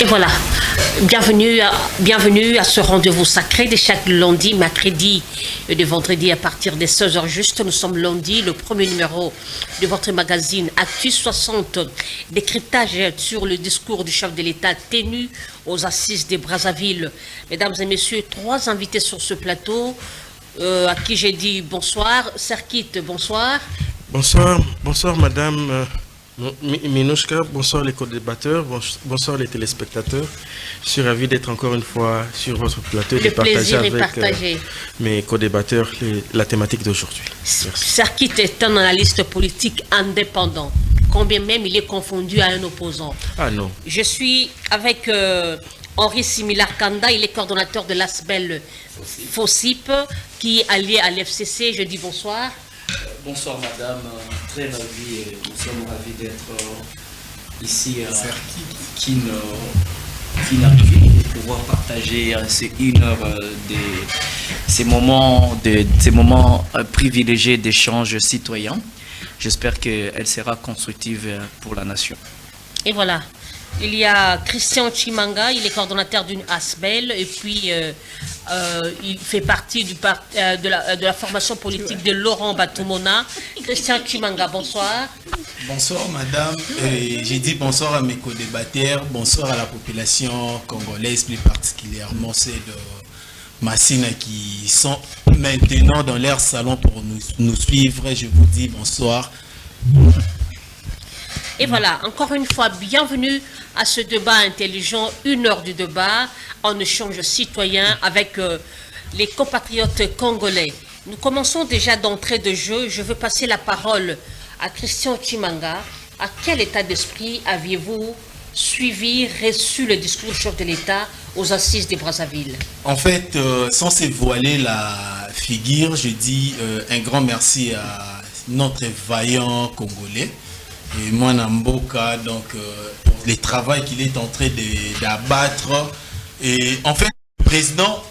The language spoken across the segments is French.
Et voilà, bienvenue à ce rendez-vous sacré de chaque lundi, mercredi et de vendredi à partir des 16h juste. Nous sommes lundi, le premier numéro de votre magazine Actu 60, décryptage sur le discours du chef de l'État tenu aux assises de Brazzaville. Mesdames et messieurs, 3 invités sur ce plateau à qui j'ai dit bonsoir. Serkit, bonsoir. Bonsoir madame Minouchka, bonsoir les co-débatteurs, bonsoir les téléspectateurs. Je suis ravi d'être encore une fois sur votre plateau et de partager avec mes co-débatteurs la thématique d'aujourd'hui. Serkit est un analyste politique indépendant, combien même il est confondu à un opposant. Ah non. Je suis avec Henri Similar Kanda, il est coordonnateur de l'ASBEL FOSIP, qui est allié à l'FCC. Je dis bonsoir. Bonsoir madame, très ravi, nous sommes ravis d'être ici à Kinarville pour pouvoir partager ces 1 heure ces moments privilégiés d'échange citoyen. J'espère qu'elle sera constructive pour la nation. Et voilà, il y a Christian Chimanga, il est coordonnateur d'une ASBEL et puis il fait partie de la formation politique de Laurent Batoumona. Christian Chimanga, bonsoir. Bonsoir madame, j'ai dit bonsoir à mes co-débatteurs, bonsoir à la population congolaise, plus particulièrement ceux de Massina qui sont maintenant dans leur salon pour nous suivre. Je vous dis bonsoir. Et voilà, encore une fois, bienvenue à ce débat intelligent, 1 heure du débat en échange citoyen avec les compatriotes congolais. Nous commençons déjà d'entrée de jeu. Je veux passer la parole à Christian Chimanga. À quel état d'esprit aviez-vous suivi, reçu le discours du chef de l'État aux assises de Brazzaville? En fait, sans se voiler la figure, je dis un grand merci à notre vaillant Congolais. Et moi, Namboka, donc, pour le travail qu'il est en train d'abattre. Et en fait, le président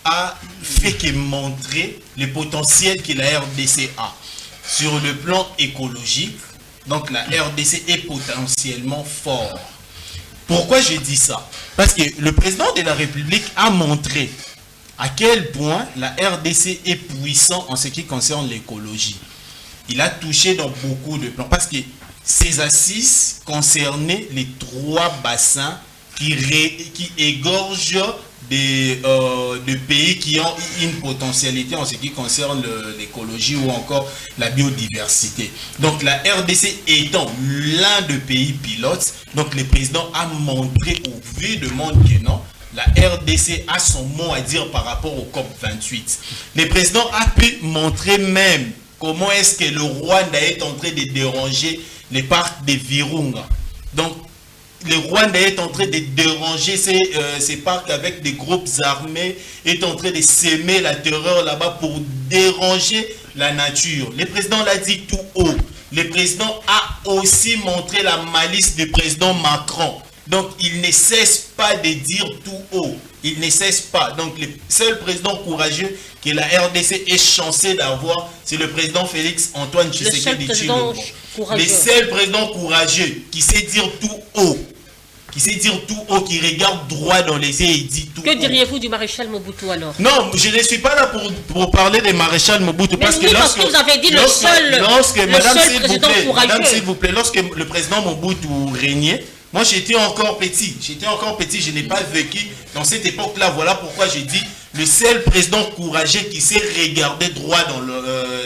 a fait que montrer le potentiel que la RDC a. Sur le plan écologique, donc la RDC est potentiellement fort. Pourquoi je dis ça? Parce que le président de la République a montré à quel point la RDC est puissante en ce qui concerne l'écologie. Il a touché dans beaucoup de plans. Parce que ces assises concernaient les 3 bassins qui égorgent de pays qui ont une potentialité en ce qui concerne l'écologie ou encore la biodiversité. Donc la RDC étant l'un des pays pilotes, donc le président a montré au vu du monde que non, la RDC a son mot à dire par rapport au COP28. Le président a pu montrer même comment est-ce que le Rwanda est en train de déranger les parcs de Virunga. Donc, le Rwanda est en train de déranger ces parcs avec des groupes armés, est en train de s'aimer la terreur là-bas pour déranger la nature. Le président l'a dit tout haut. Le président a aussi montré la malice du président Macron. Donc, il ne cesse pas de dire tout haut. Il ne cesse pas. Donc, le seul président courageux que la RDC est chancée d'avoir, c'est le président Félix Antoine Tshisekedi Tshilombo. Le seul président courageux qui sait dire tout haut, qui regarde droit dans les yeux et dit tout haut. Que diriez-vous du maréchal Mobutu alors? Non, je ne suis pas là pour parler des maréchal Mobutu. Parce que lorsque vous avez dit le seul président courageux. Madame, s'il vous plaît, lorsque le président Mobutu régnait, moi j'étais encore petit, je n'ai pas vécu dans cette époque-là. Voilà pourquoi j'ai dit le seul président courageux qui sait regarder droit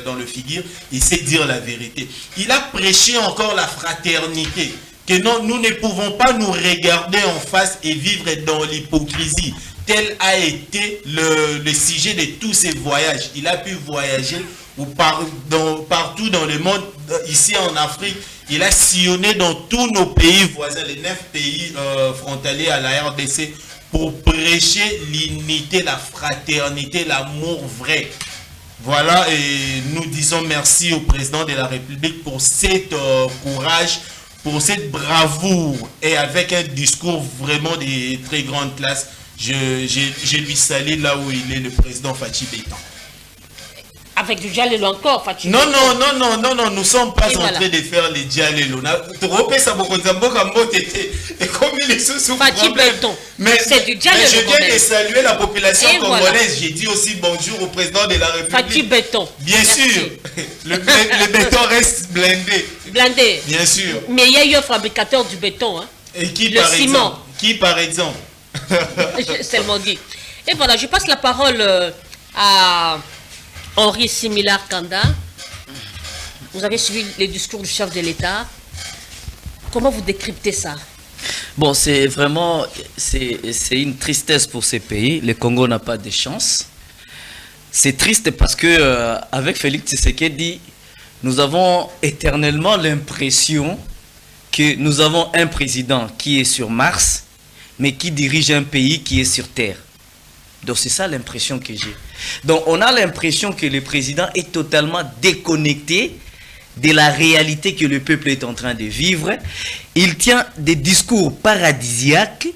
dans le figure, il sait dire la vérité. Il a prêché encore la fraternité, que non, nous ne pouvons pas nous regarder en face et vivre dans l'hypocrisie. Tel a été le sujet de tous ces voyages. Il a pu voyager partout dans le monde, ici en Afrique. Il a sillonné dans tous nos pays voisins, les 9 pays frontaliers à la RDC, pour prêcher l'unité, la fraternité, l'amour vrai. Voilà, et nous disons merci au président de la République pour cet courage, pour cette bravoure, et avec un discours vraiment de très grande classe. Je lui salue là où il est, le président Fachi Bétan. Avec du Dialelo encore, Fatih. Non, nous ne sommes pas en train de faire les Dialelo. Fatih Béton. Mais c'est du Dialelo. Je viens de saluer la population congolaise. J'ai dit aussi bonjour au président de la République. Fatih Béton. Bien sûr. Le béton reste blindé. Blindé. Bien sûr. Mais il y a eu un fabricateur du béton. Hein. Et qui, le par ciment. Exemple, qui, par exemple C'est le dit. Et voilà, je passe la parole à Henri Similar Kanda. Vous avez suivi les discours du chef de l'État. Comment vous décryptez ça? Bon, c'est vraiment, c'est une tristesse pour ces pays. Le Congo n'a pas de chance. C'est triste parce que avec Félix Tshisekedi, nous avons éternellement l'impression que nous avons un président qui est sur Mars, mais qui dirige un pays qui est sur Terre. Donc c'est ça l'impression que j'ai. Donc on a l'impression que le président est totalement déconnecté de la réalité que le peuple est en train de vivre. Il tient des discours paradisiaques,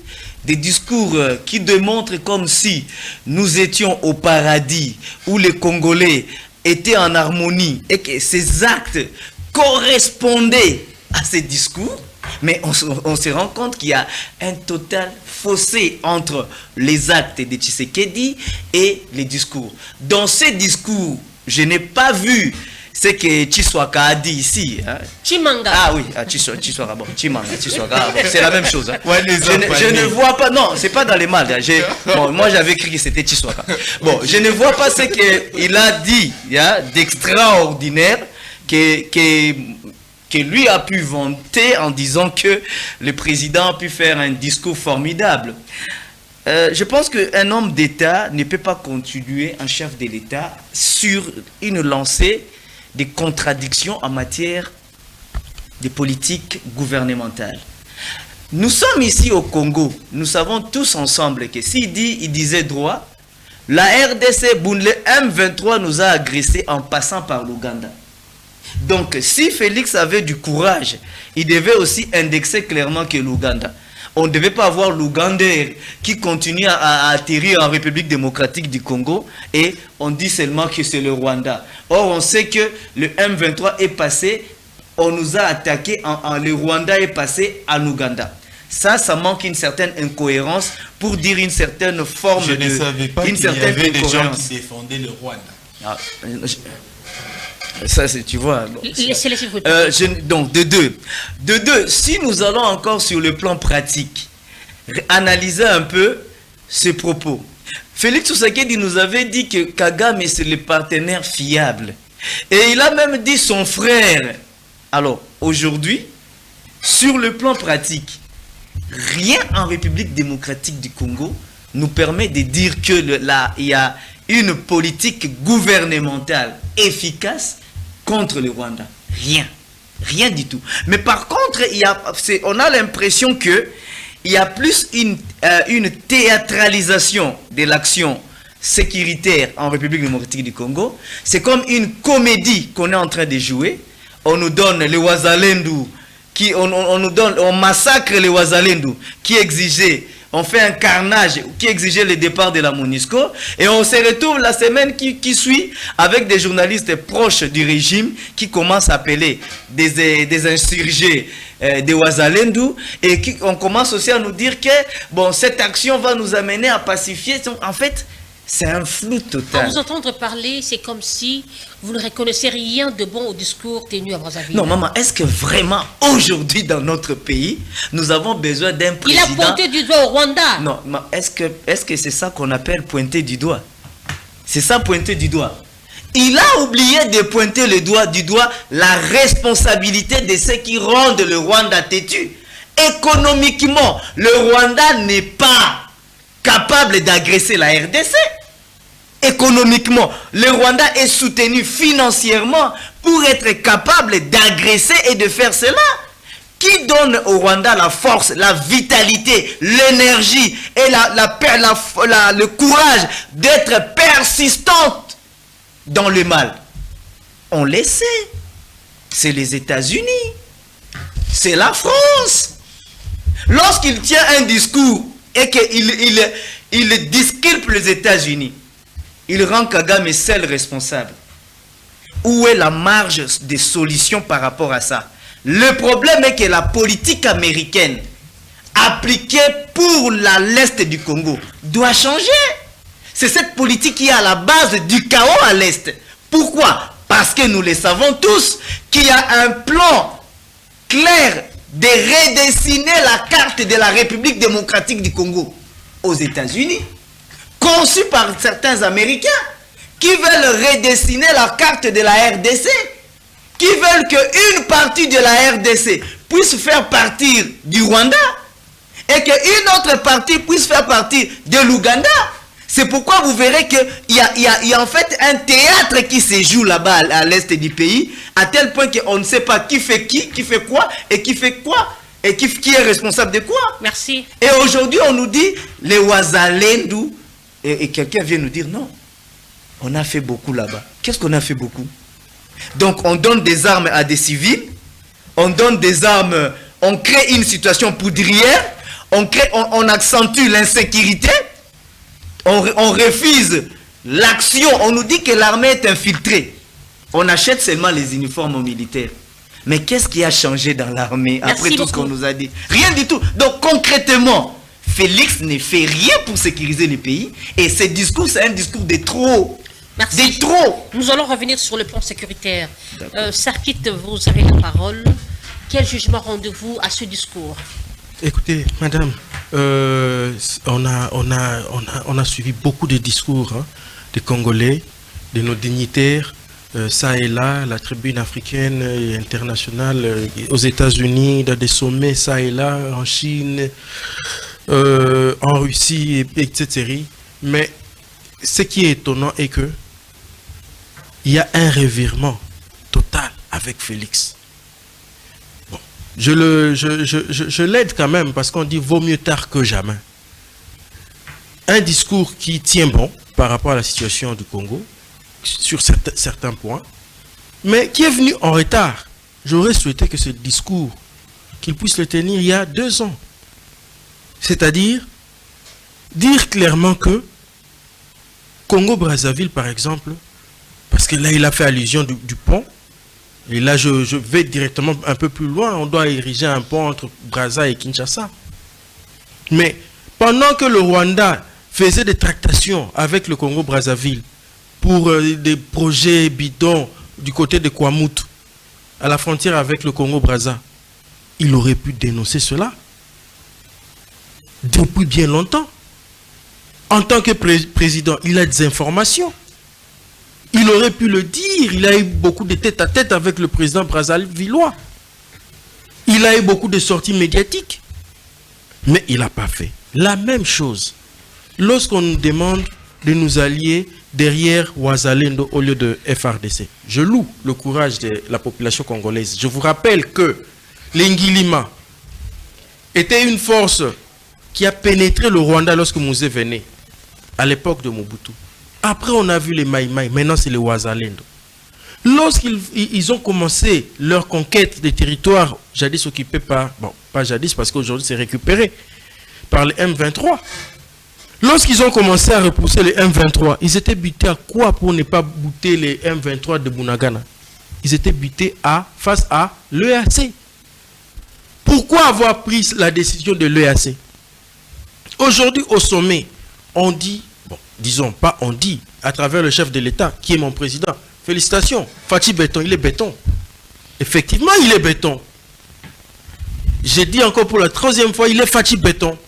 des discours qui démontrent comme si nous étions au paradis, où les Congolais étaient en harmonie et que ces actes correspondaient à ces discours. Mais on se rend compte qu'il y a un total fossé entre les actes de Tshisekedi et les discours. Dans ces discours, je n'ai pas vu ce que Tshiswaka a dit ici. Hein. Chimanga. Ah oui, Tshiswaka, bon, Chimanga, Tshiswaka, bon, c'est la même chose. Hein. Je ne vois pas, non, c'est pas dans les mal. Bon, moi j'avais écrit que c'était Tshiswaka. Bon, je ne vois pas ce qu'il a dit hein, d'extraordinaire que lui a pu vanter en disant que le président a pu faire un discours formidable. Je pense qu'un homme d'État ne peut pas continuer, un chef de l'État, sur une lancée de contradictions en matière de politique gouvernementale. Nous sommes ici au Congo, nous savons tous ensemble que s'il disait droit, la RDC, le M23 nous a agressés en passant par l'Ouganda. Donc, si Félix avait du courage, il devait aussi indexer clairement que l'Ouganda. On ne devait pas avoir l'Ougandais qui continue à atterrir en République démocratique du Congo et on dit seulement que c'est le Rwanda. Or, on sait que le M23 est passé, on nous a attaqué, le Rwanda est passé en Ouganda. Ça manque une certaine incohérence pour dire une certaine forme de... Je ne savais pas qu'il y avait des gens qui défendaient le Rwanda. Ah, ça, tu vois. Bon, donc, de deux, si nous allons encore sur le plan pratique, analyser un peu ces propos. Félix Tshisekedi nous avait dit que Kagame c'est le partenaire fiable. Et il a même dit son frère. Alors, aujourd'hui, sur le plan pratique, rien en République démocratique du Congo nous permet de dire que il y a une politique gouvernementale efficace contre le Rwanda. Rien du tout. Mais par contre, on a l'impression qu'il y a plus une théâtralisation de l'action sécuritaire en République démocratique du Congo. C'est comme une comédie qu'on est en train de jouer. On nous donne les Ouazalendou, on massacre les Ouazalendou qui exigeaient, on fait un carnage qui exigeait le départ de la MONUSCO et on se retrouve la semaine qui suit avec des journalistes proches du régime qui commencent à appeler des insurgés des Ouazalendou et on commence aussi à nous dire que bon, cette action va nous amener à pacifier. En fait, c'est un flou total. À vous entendre parler, c'est comme si vous ne reconnaissez rien de bon au discours tenu à Brazzaville. Non, maman, est-ce que vraiment, aujourd'hui, dans notre pays, nous avons besoin d'un président... Il a pointé du doigt au Rwanda. Non, est-ce que c'est ça qu'on appelle pointer du doigt? C'est ça, pointer du doigt. Il a oublié de pointer du doigt la responsabilité de ceux qui rendent le Rwanda têtu. Économiquement, le Rwanda n'est pas capable d'agresser la RDC. Économiquement, le Rwanda est soutenu financièrement pour être capable d'agresser et de faire cela. Qui donne au Rwanda la force, la vitalité, l'énergie et le courage d'être persistante dans le mal? On le sait. C'est les États-Unis. C'est la France. Lorsqu'il tient un discours et qu'il disculpe les États-Unis, il rend Kagame seul responsable. où est la marge de solution par rapport à ça? Le problème est que la politique américaine appliquée pour l'Est du Congo doit changer. C'est cette politique qui est à la base du chaos à l'Est. Pourquoi? Parce que nous le savons tous qu'il y a un plan clair de redessiner la carte de la République démocratique du Congo aux États-Unis, conçu par certains Américains qui veulent redessiner la carte de la RDC, qui veulent qu'une partie de la RDC puisse faire partie du Rwanda et qu'une autre partie puisse faire partie de l'Ouganda. C'est pourquoi vous verrez qu'il y a en fait un théâtre qui se joue là-bas à l'est du pays, à tel point qu'on ne sait pas qui fait quoi, et qui fait quoi, et qui est responsable de quoi. Merci. Et aujourd'hui, on nous dit, les Ouazalendou, et quelqu'un vient nous dire, non, on a fait beaucoup là-bas. Qu'est-ce qu'on a fait beaucoup? Donc, on donne des armes à des civils, on donne des armes, on crée une situation poudrière, on accentue l'insécurité, on refuse l'action, on nous dit que l'armée est infiltrée. On achète seulement les uniformes militaires. Mais qu'est-ce qui a changé dans l'armée après tout ce qu'on nous a dit? Rien du tout. Donc concrètement, Félix ne fait rien pour sécuriser le pays. Et ce discours, c'est un discours de trop. Merci. De trop. Nous allons revenir sur le plan sécuritaire. Sarkit, vous avez la parole. Quel jugement rendez-vous à ce discours? Écoutez, madame, on a suivi beaucoup de discours des Congolais, de nos dignitaires, ça et là, la tribune africaine et internationale, aux États-Unis, dans des sommets, ça et là, en Chine, en Russie, etc. Mais ce qui est étonnant est que il y a un revirement total avec Félix. Je l'aide quand même parce qu'on dit vaut mieux tard que jamais. Un discours qui tient bon par rapport à la situation du Congo sur certains points, mais qui est venu en retard. J'aurais souhaité que ce discours, qu'il puisse le tenir il y a 2 ans. C'est-à-dire dire clairement que Congo-Brazzaville, par exemple, parce que là il a fait allusion du pont. Et là, je vais directement un peu plus loin. On doit ériger un pont entre Brazza et Kinshasa. Mais pendant que le Rwanda faisait des tractations avec le Congo-Brazzaville pour des projets bidons du côté de Kwamoutou, à la frontière avec le Congo-Brazza, il aurait pu dénoncer cela depuis bien longtemps. En tant que président, il a des informations. Il aurait pu le dire, il a eu beaucoup de tête-à-tête avec le président brazzavillois. Il a eu beaucoup de sorties médiatiques. Mais il n'a pas fait. La même chose, lorsqu'on nous demande de nous allier derrière Ouazalendo au lieu de FRDC. Je loue le courage de la population congolaise. Je vous rappelle que l'Ingilima était une force qui a pénétré le Rwanda lorsque Mouzé venait, à l'époque de Mobutu. Après, on a vu les Maïmaï. Maintenant, c'est les Ouazalendo. Lorsqu'ils ont commencé leur conquête des territoires jadis occupés par... Bon, pas jadis parce qu'aujourd'hui, c'est récupéré par les M23. Lorsqu'ils ont commencé à repousser les M23, ils étaient butés à quoi pour ne pas buter les M23 de Bunagana? Ils étaient butés face à l'EAC. Pourquoi avoir pris la décision de l'EAC? Aujourd'hui, au sommet, on dit... Bon, disons pas on dit, à travers le chef de l'État, qui est mon président. Félicitations, Fachi Béton, il est béton. Effectivement, il est béton. J'ai dit encore pour la 3e fois, il est Fachi Béton.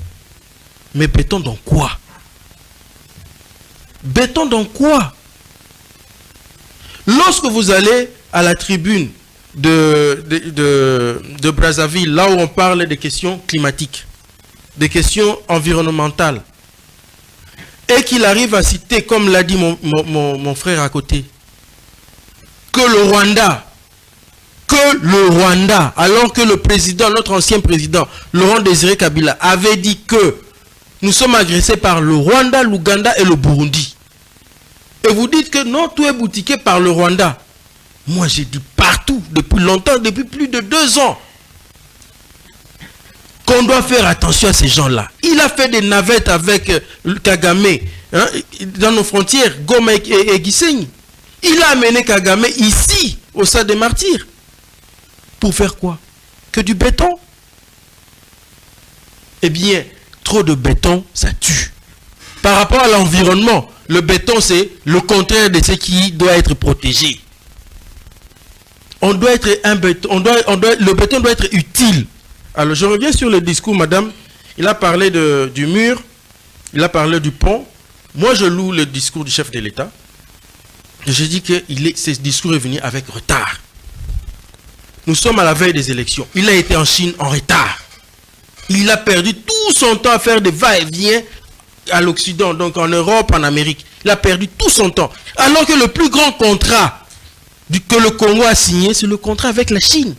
Mais béton dans quoi? Béton dans quoi? Lorsque vous allez à la tribune de Brazzaville, là où on parle des questions climatiques, des questions environnementales, et qu'il arrive à citer, comme l'a dit mon frère à côté, que le Rwanda, alors que le président, notre ancien président, Laurent Désiré Kabila, avait dit que nous sommes agressés par le Rwanda, l'Ouganda et le Burundi. Et vous dites que non, tout est boutiqué par le Rwanda. Moi, j'ai dit partout, depuis longtemps, depuis plus de 2 ans, qu'on doit faire attention à ces gens-là. Il a fait des navettes avec Kagame dans nos frontières, Goma et Gisenyi. Il a amené Kagame ici, au Stade des Martyrs. Pour faire quoi? Que du béton? Eh bien, trop de béton, ça tue. Par rapport à l'environnement, le béton, c'est le contraire de ce qui doit être protégé. On doit être un béton, le béton doit être utile. Alors, je reviens sur le discours, madame. Il a parlé du mur, il a parlé du pont. Moi, je loue le discours du chef de l'État. Je dis que ce discours est venu avec retard. Nous sommes à la veille des élections. Il a été en Chine en retard. Il a perdu tout son temps à faire des va-et-vient à l'Occident, donc en Europe, en Amérique. Il a perdu tout son temps. Alors que le plus grand contrat que le Congo a signé, c'est le contrat avec la Chine,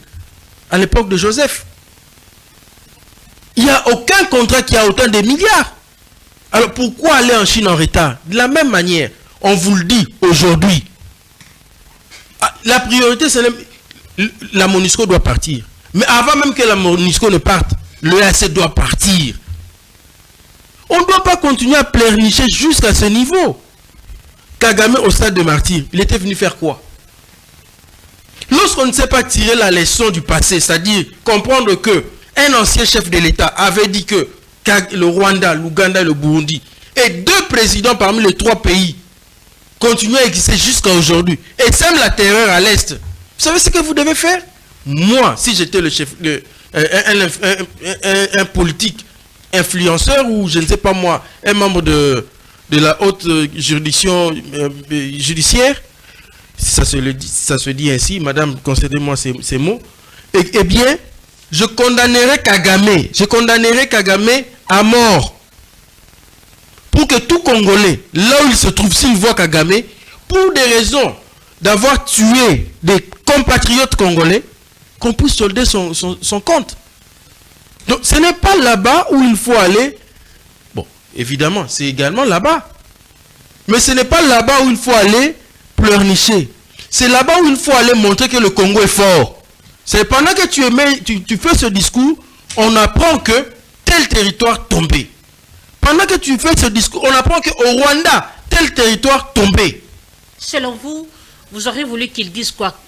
à l'époque de Joseph. Il n'y a aucun contrat qui a autant de milliards. Alors pourquoi aller en Chine en retard? De la même manière, on vous le dit aujourd'hui. La priorité, c'est la MONUSCO doit partir. Mais avant même que la MONUSCO ne parte, l'EAC doit partir. On ne doit pas continuer à pleurnicher jusqu'à ce niveau. Kagame au Stade des Martyrs, il était venu faire quoi? Lorsqu'on ne sait pas tirer la leçon du passé, c'est-à-dire comprendre que un ancien chef de l'État avait dit que le Rwanda, l'Ouganda et le Burundi, et 2 présidents parmi les 3 pays, continuent à exister jusqu'à aujourd'hui, et sèment la terreur à l'Est. Vous savez ce que vous devez faire? Moi, si j'étais le chef, un politique influenceur, ou je ne sais pas moi, un membre de la haute juridiction judiciaire, ça se dit ainsi, madame, concédez-moi ces mots, eh bien, je condamnerai Kagame à mort. Pour que tout Congolais, là où il se trouve, s'il voit Kagame, pour des raisons d'avoir tué des compatriotes congolais, qu'on puisse solder son compte. Donc, ce n'est pas là-bas où il faut aller. Bon, évidemment, c'est également là-bas. Mais ce n'est pas là-bas où il faut aller pleurnicher. C'est là-bas où il faut aller montrer que le Congo est fort. C'est pendant que tu fais ce discours, on apprend que tel territoire tombé. Pendant que tu fais ce discours, on apprend qu'au Rwanda, tel territoire tombé. Selon vous, vous auriez voulu qu'il dise quoi?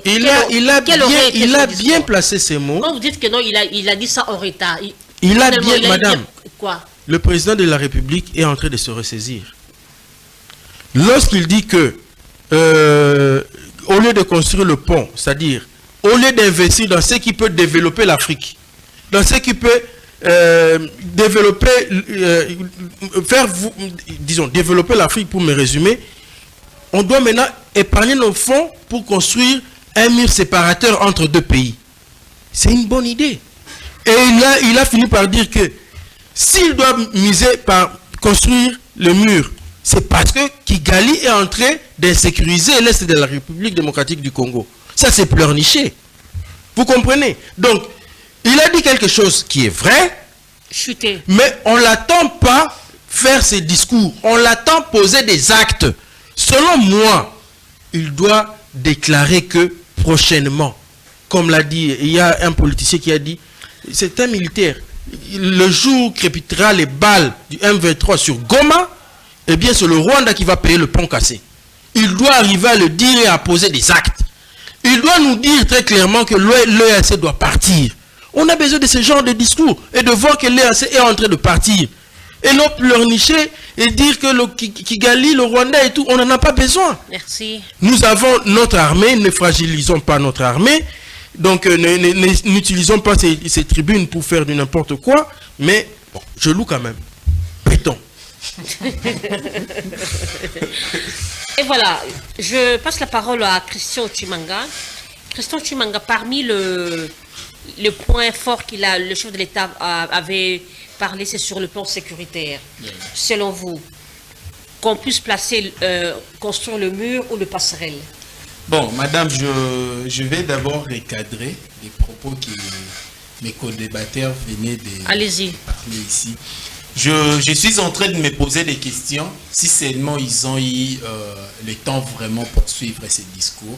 Il a bien placé ces mots. Quand vous dites que non, il a dit ça en retard. Madame, quoi? Le président de la République est en train de se ressaisir. Lorsqu'il dit que, au lieu de construire le pont, c'est-à-dire, au lieu d'investir dans ce qui peut développer l'Afrique, dans ce qui peut développer l'Afrique, pour me résumer, on doit maintenant épargner nos fonds pour construire un mur séparateur entre 2 pays. C'est une bonne idée. Et il a fini par dire que s'il doit miser par construire le mur, c'est parce que Kigali est en train d'insécuriser l'Est de la République démocratique du Congo. Ça, c'est pleurnicher. Vous comprenez? Donc, il a dit quelque chose qui est vrai, chuter. Mais on ne l'attend pas faire ses discours. On l'attend poser des actes. Selon moi, il doit déclarer que prochainement, comme l'a dit, il y a un politicien qui a dit, c'est un militaire, le jour crépitera les balles du M23 sur Goma, eh bien c'est le Rwanda qui va payer le pont cassé. Il doit arriver à le dire et à poser des actes. Il doit nous dire très clairement que l'EAC doit partir. On a besoin de ce genre de discours et de voir que l'EAC est en train de partir. Et non pleurnicher et dire que le Kigali, le Rwanda et tout, on n'en a pas besoin. Merci. Nous avons notre armée, ne fragilisons pas notre armée. Donc n'utilisons pas ces tribunes pour faire du n'importe quoi. Mais bon, je loue quand même. Béton. Et voilà, je passe la parole à Christian Chimanga. Christian Chimanga, parmi le point fort le chef de l'État avait parlé, c'est sur le plan sécuritaire. Oui. Selon vous, qu'on puisse construire le mur ou le passerelle? Bon, madame, je vais d'abord recadrer les propos que mes co-débatteurs venaient de parler ici. Je suis en train de me poser des questions, si seulement ils ont eu le temps vraiment pour suivre ces discours.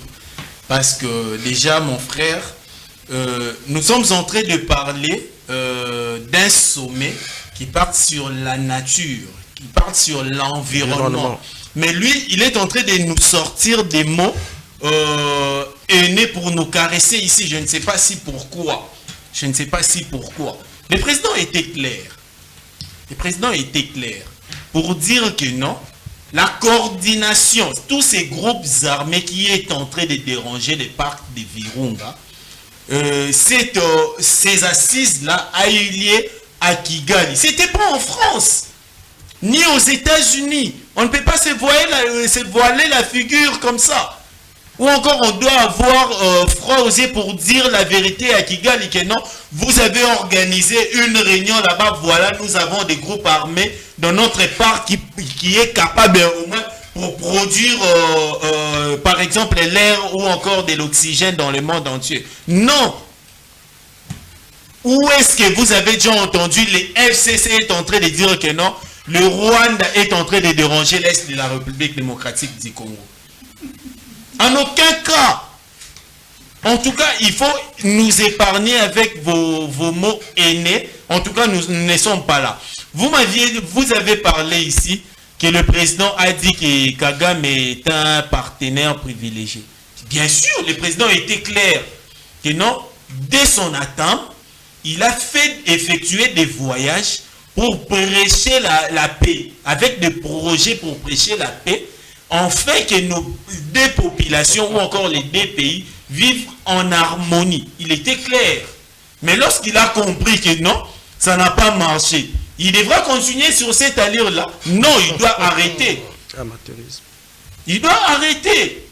Parce que déjà, mon frère, nous sommes en train de parler d'un sommet qui partent sur la nature, qui partent sur l'environnement. Mais lui, il est en train de nous sortir des mots haineux pour nous caresser ici. Je ne sais pas si pourquoi. Je ne sais pas si pourquoi. Le président était clair. Le président était clair pour dire que non, la coordination, tous ces groupes armés qui est en train de déranger les parcs de Virunga, ces assises-là a eu lieu à Kigali. C'était pas en France, ni aux États-Unis. On ne peut pas se voiler la figure comme ça. Ou encore on doit avoir froid aux yeux pour dire la vérité à Kigali que non, vous avez organisé une réunion là-bas, voilà, nous avons des groupes armés dans notre parc qui est capable au moins pour produire par exemple l'air ou encore de l'oxygène dans le monde entier. Non. Où est-ce que vous avez déjà entendu les FCC est en train de dire que non, le Rwanda est en train de déranger l'Est de la République démocratique du Congo? En aucun cas. En tout cas, il faut nous épargner avec vos mots haineux. En tout cas, nous ne sommes pas là. Vous avez parlé ici que le président a dit que Kagame est un partenaire privilégié. Bien sûr, le président était clair que non, dès son attente, il a fait effectuer des voyages pour prêcher la paix, avec des projets pour prêcher la paix, en fait que nos deux populations ou encore les deux pays vivent en harmonie. Il était clair. Mais lorsqu'il a compris que non, ça n'a pas marché, il devra continuer sur cette allure-là. Non, il doit arrêter. Amateurisme. Il doit arrêter.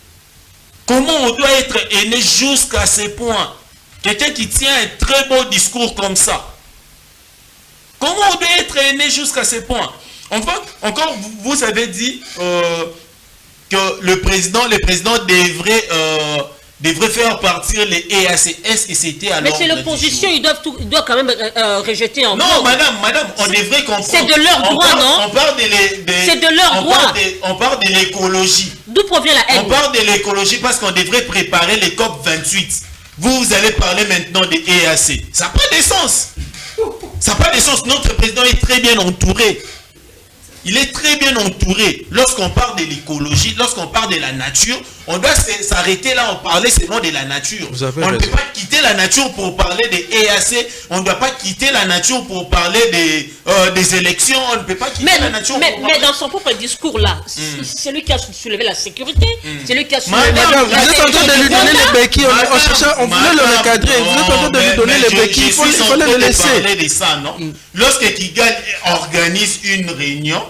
Comment on doit être aîné jusqu'à ce point? Quelqu'un qui tient un très beau discours comme ça. Comment on doit être aîné jusqu'à ce point? Enfin, encore, vous avez dit que le président devrait faire partir les EAC. Est-ce que c'était alors? Mais c'est l'opposition, ils doivent quand même rejeter en non, bloc. madame, on devrait comprendre. C'est de leur droit, non? On parle c'est de leur droit. On parle de l'écologie. D'où provient la haine? On parle de l'écologie parce qu'on devrait préparer les COP 28. Vous allez parler maintenant des EAC. Ça n'a pas de sens. Ça n'a pas de sens. Notre président est très bien entouré. Il est très bien entouré. Lorsqu'on parle de l'écologie, lorsqu'on parle de la nature, on doit s'arrêter là, on parlait seulement de la nature. On ne peut pas quitter la nature pour parler des EAC, on ne doit pas quitter la nature pour parler des élections, on ne peut pas quitter la nature mais dans son propre discours là, c'est lui qui a soulevé la sécurité, c'est lui qui a soulevé... Madame, vous êtes en train de lui donner les béquilles, on voulait le recadrer, vous êtes en train de lui donner les béquilles, il fallait le laisser. De ça, non? Lorsque Kigali organise une réunion,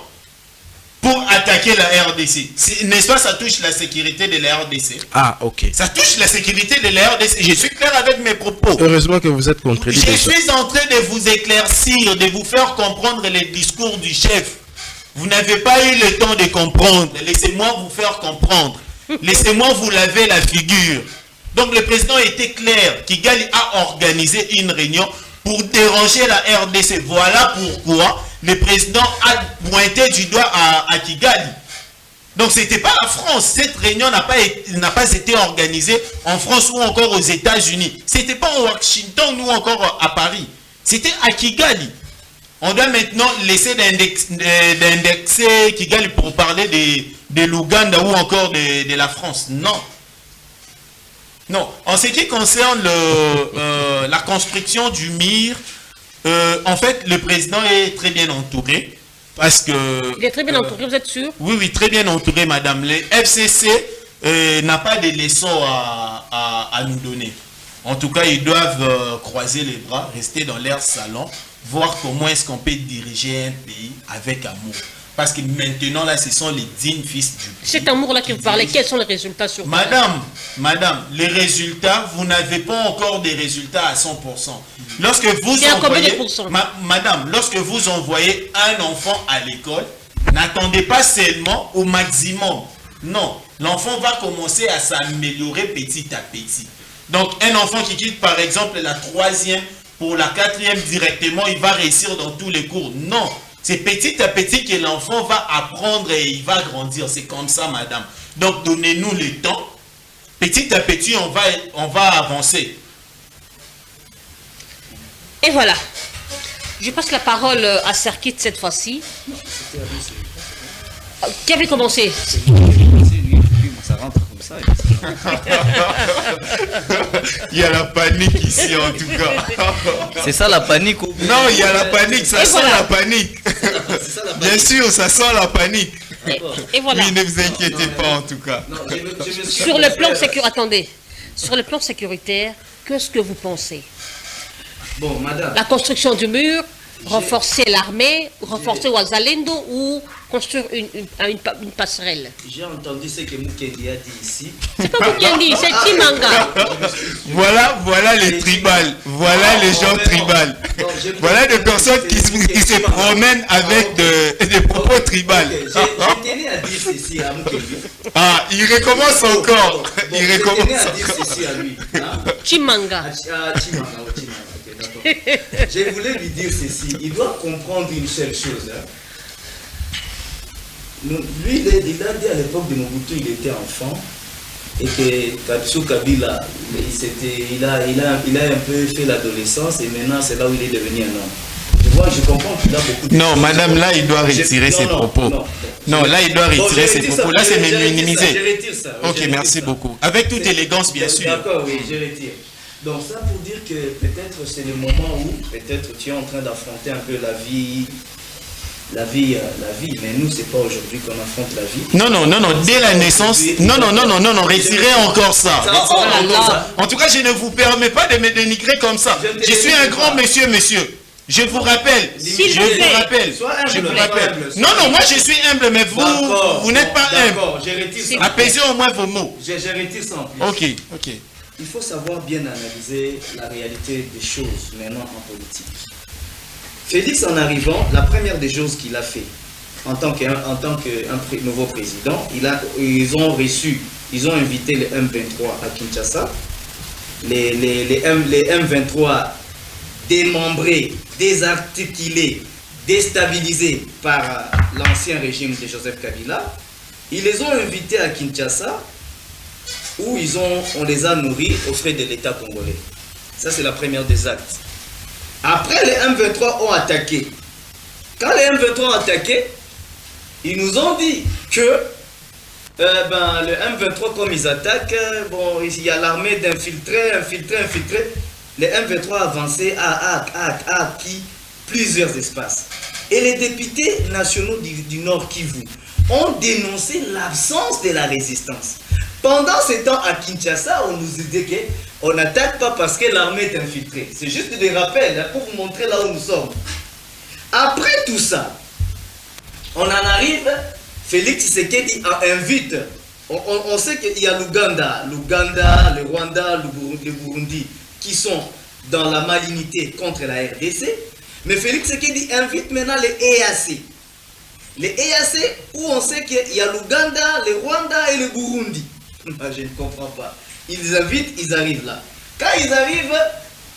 pour attaquer la RDC. N'est-ce pas, ça touche la sécurité de la RDC? Ah, ok. Ça touche la sécurité de la RDC. Je suis clair avec mes propos. Heureusement que vous êtes contredit. Je suis en train de vous éclaircir, de vous faire comprendre les discours du chef. Vous n'avez pas eu le temps de comprendre. Laissez-moi vous faire comprendre. Laissez-moi vous laver la figure. Donc le président était clair. Kigali a organisé une réunion pour déranger la RDC. Voilà pourquoi le président a pointé du doigt à Kigali. Donc ce n'était pas la France. Cette réunion n'a pas été organisée en France ou encore aux États-Unis. Ce n'était pas à Washington ou encore à Paris. C'était à Kigali. On doit maintenant laisser d'indexer Kigali pour parler de l'Ouganda ou encore de la France. Non. Non. En ce qui concerne la construction du MIR, en fait, le président est très bien entouré parce que... Il est très bien entouré, vous êtes sûr? Oui, très bien entouré, madame. Les FCC n'a pas de leçons à nous donner. En tout cas, ils doivent croiser les bras, rester dans leur salon, voir comment est-ce qu'on peut diriger un pays avec amour. Parce que maintenant, là, ce sont les dignes fils du pays. Cet amour-là que vous parlez, quels sont les résultats sur Madame, les résultats, vous n'avez pas encore des résultats à 100%. Lorsque vous envoyez, madame, lorsque vous envoyez un enfant à l'école, n'attendez pas seulement au maximum. Non, l'enfant va commencer à s'améliorer petit à petit. Donc, un enfant qui quitte, par exemple, la 3e pour la 4e directement, il va réussir dans tous les cours. Non. C'est petit à petit que l'enfant va apprendre et il va grandir. C'est comme ça, madame. Donc, donnez-nous le temps. Petit à petit, on va avancer. Et voilà. Je passe la parole à Serkit cette fois-ci. Qui avait commencé? Ça rentre comme ça. Il y a la panique ici en tout cas. C'est ça la panique. Non, il y a la panique, ça sent la panique. Bien sûr, ça sent la panique. Et voilà. Mais ne vous inquiétez pas en tout cas. Sur le plan sécuritaire, attendez. Sur le plan sécuritaire, qu'est-ce que vous pensez? Bon, madame. La construction du mur, renforcer l'armée, renforcer Ouazalendo ou construire une passerelle? J'ai entendu ce que Mukendi a dit ici. C'est pas Mukendi, c'est Chimanga. Voilà les tribales, voilà les gens tribales. Voilà des personnes qui se promènent avec des propos tribales. Je tenais à dire ceci à Mukendi. Ah, il recommence encore. Il recommence Je tenais à dire ceci à lui. Chimanga. Chimanga. Je voulais lui dire ceci. Il doit comprendre une seule chose. Lui, il a dit à l'époque de Mobutu, il était enfant. Et que Kabisou Kabila, il a un peu fait l'adolescence. Et maintenant, c'est là où il est devenu un homme. Je comprends qu'il a beaucoup de... Non, madame, là, il doit retirer ses propos. Non, là, il doit retirer ses propos. Là, c'est minimiser. Je retire ça. Ok, merci beaucoup. Avec toute élégance, bien sûr. D'accord, oui, je retire. Donc ça pour dire que peut-être c'est le moment où peut-être tu es en train d'affronter un peu la vie, mais nous c'est pas aujourd'hui qu'on affronte la vie. Non, dès la naissance, non, retirez encore ça. En tout cas, je ne vous permets pas de me dénigrer comme ça. Je suis un grand monsieur. Je vous rappelle, je vous rappelle. Non, moi je suis humble, mais vous n'êtes pas humble. Je retire ça. Apaisez au moins vos mots. Je retire ça en plus. Ok. Il faut savoir bien analyser la réalité des choses maintenant en politique. Félix, en arrivant, la première des choses qu'il a fait en tant qu'un nouveau président, ils ont invité les M23 à Kinshasa. Les M23 démembrés, désarticulés, déstabilisés par l'ancien régime de Joseph Kabila. Ils les ont invités à Kinshasa, où on les a nourris aux frais de l'État congolais. Ça, c'est la première des actes. Après, les M23 ont attaqué. Quand les M23 ont attaqué, ils nous ont dit que le M23, comme ils attaquent, il y a l'armée d'infiltrés. Les M23 avançaient à acquis plusieurs espaces. Et les députés nationaux du Nord Kivu ont dénoncé l'absence de la résistance. Pendant ce temps, à Kinshasa, on nous disait qu'on n'attaque pas parce que l'armée est infiltrée. C'est juste des rappels pour vous montrer là où nous sommes. Après tout ça, on en arrive, Félix Tshisekedi invite. On sait qu'il y a l'Ouganda, le Rwanda, le Burundi qui sont dans la malignité contre la RDC. Mais Félix Tshisekedi invite maintenant les EAC. Les EAC où on sait qu'il y a l'Ouganda, le Rwanda et le Burundi. Je ne comprends pas. Ils invitent, ils arrivent là. Quand ils arrivent,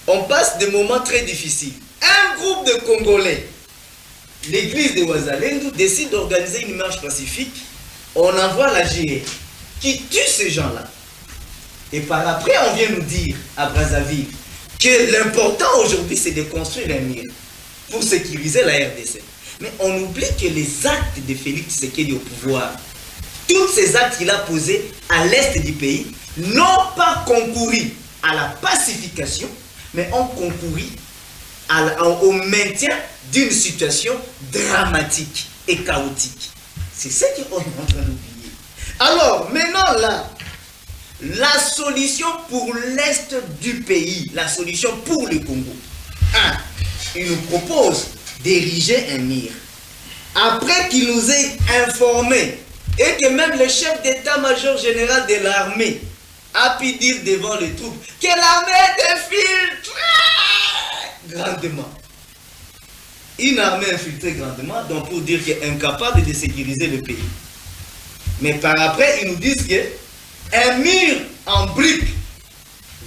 on passe des moments très difficiles. Un groupe de Congolais, l'église de Ouazalendo, décide d'organiser une marche pacifique. On envoie la GIE qui tue ces gens-là. Et par après, on vient nous dire à Brazzaville que l'important aujourd'hui, c'est de construire un mur pour sécuriser la RDC. Mais on oublie que les actes de Félix Tshisekedi au pouvoir, tous ces actes qu'il a posés à l'est du pays, n'ont pas concouru à la pacification, mais ont concouru au maintien d'une situation dramatique et chaotique. C'est ce qu'on est en train d'oublier. Alors, maintenant là, la solution pour l'est du pays, la solution pour le Congo, il nous propose d'ériger un mur. Après qu'il nous ait informé et que même le chef d'état-major général de l'armée a pu dire devant les troupes que l'armée est infiltrée grandement. Une armée infiltrée grandement, donc pour dire qu'elle est incapable de sécuriser le pays. Mais par après, ils nous disent qu'un mur en briques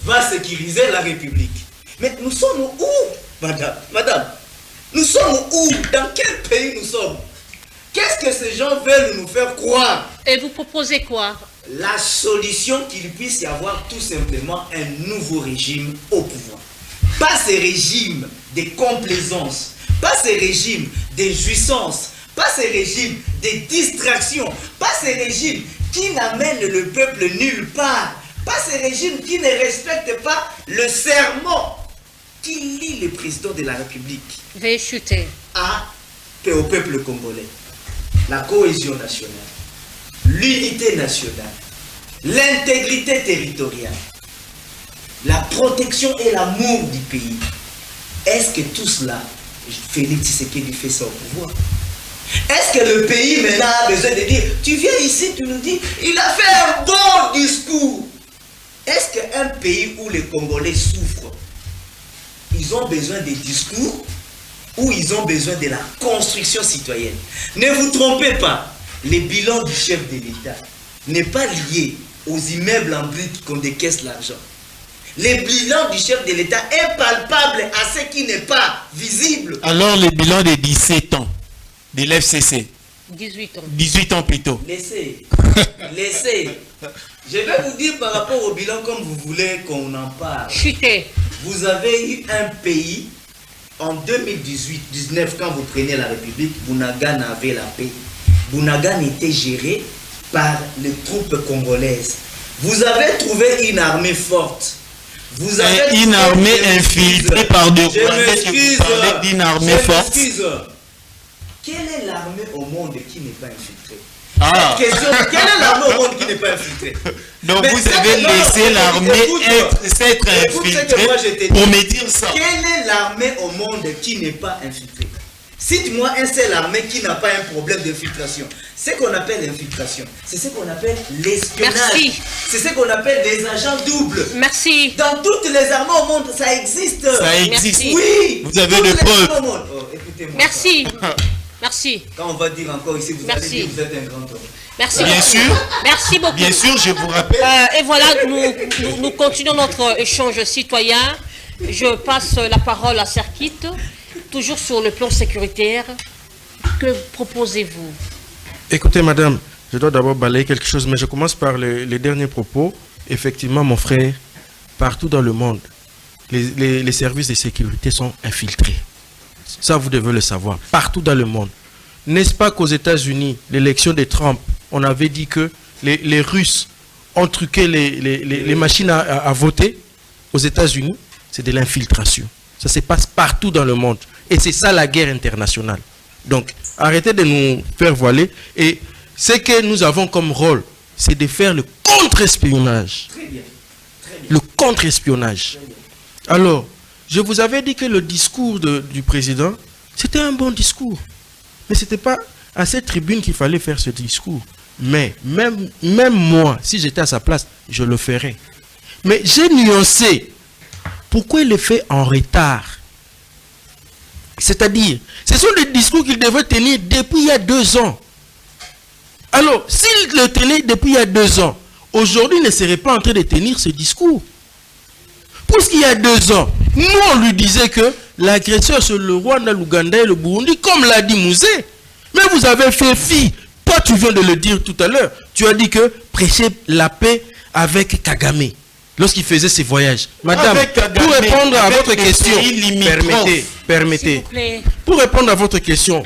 va sécuriser la République. Mais nous sommes où, madame? Nous sommes où? Dans quel pays nous sommes? Qu'est-ce que ces gens veulent nous faire croire? Et vous proposez quoi? La solution qu'il puisse y avoir tout simplement un nouveau régime au pouvoir. Pas ce régime de complaisance pas ces régimes des jouissances, pas ces régimes des distractions, pas ces régimes qui n'amènent le peuple nulle part, pas ces régimes qui ne respectent pas le serment qui lie le président de la République au peuple congolais. La cohésion nationale, l'unité nationale, l'intégrité territoriale, la protection et l'amour du pays. Est-ce que tout cela, Félix Tshisekedi fait ça au pouvoir? Est-ce que le pays maintenant a besoin de dire, tu viens ici, tu nous dis, il a fait un bon discours? Est-ce qu'un pays où les Congolais souffrent, ils ont besoin des discours ou ils ont besoin de la construction citoyenne? Ne vous trompez pas, le bilan du chef de l'État n'est pas lié aux immeubles en briques qu'on décaisse l'argent. Le bilan du chef de l'État est palpable à ce qui n'est pas visible. Alors le bilan des 17 ans de l'FCC? 18 ans. 18 ans plutôt. Laissez. Je vais vous dire par rapport au bilan comme vous voulez qu'on en parle. Chuté. Vous avez eu un pays en 2018-19 quand vous prenez la République, Bounagan avait la paix. Bounagan était géré par les troupes congolaises. Vous avez trouvé une armée forte. Vous avez une armée infiltrée par des Rwandais. Je m'excuse. D'une armée forte. Quelle est l'armée au monde qui n'est pas infiltrée? Question, quelle est l'armée au monde qui n'est pas infiltrée? Donc mais vous avez laissé l'armée s'être infiltrée pour me dire ça. Quelle est l'armée au monde qui n'est pas infiltrée? Cite-moi un seul armée qui n'a pas un problème d'infiltration. Ce qu'on appelle l'infiltration, c'est ce qu'on appelle l'espionnage. C'est ce qu'on appelle des agents doubles. Merci. Dans toutes les armées au monde, ça existe. Ça existe. Merci. Oui. Vous avez des preuves. Écoutez-moi. Merci. Merci. Quand on va dire encore ici, vous allez dire que vous êtes un grand homme. Merci. Bien sûr. Merci beaucoup. Bien sûr, je vous rappelle. Et voilà, nous continuons notre échange citoyen. Je passe la parole à Serkit. Toujours sur le plan sécuritaire, que proposez-vous? Écoutez, madame, je dois d'abord balayer quelque chose, mais je commence par les derniers propos. Effectivement, mon frère, partout dans le monde, les services de sécurité sont infiltrés. Ça, vous devez le savoir. Partout dans le monde. N'est-ce pas qu'aux États-Unis, l'élection de Trump, on avait dit que les Russes ont truqué les machines à voter aux États-Unis? C'est de l'infiltration. Ça se passe partout dans le monde. Et c'est ça la guerre internationale. Donc, arrêtez de nous faire voiler. Et ce que nous avons comme rôle, c'est de faire le contre-espionnage. Très bien. Le contre-espionnage. Alors, je vous avais dit que le discours du président, c'était un bon discours. Mais ce n'était pas à cette tribune qu'il fallait faire ce discours. Mais même moi, si j'étais à sa place, je le ferais. Mais j'ai nuancé. Pourquoi il le fait en retard? C'est-à-dire, ce sont des discours qu'il devrait tenir depuis il y a 2 ans. Alors, s'il le tenait depuis il y a 2 ans, aujourd'hui, il ne serait pas en train de tenir ce discours. Puisqu'il y a 2 ans, nous, on lui disait que l'agresseur, c'est le Rwanda, l'Ouganda et le Burundi, comme l'a dit Mouzé. Mais vous avez fait fi. Toi, tu viens de le dire tout à l'heure. Tu as dit que prêcher la paix avec Kagame. Lorsqu'il faisait ses voyages. Madame, pour répondre à votre question, permettez. Pour répondre à votre question,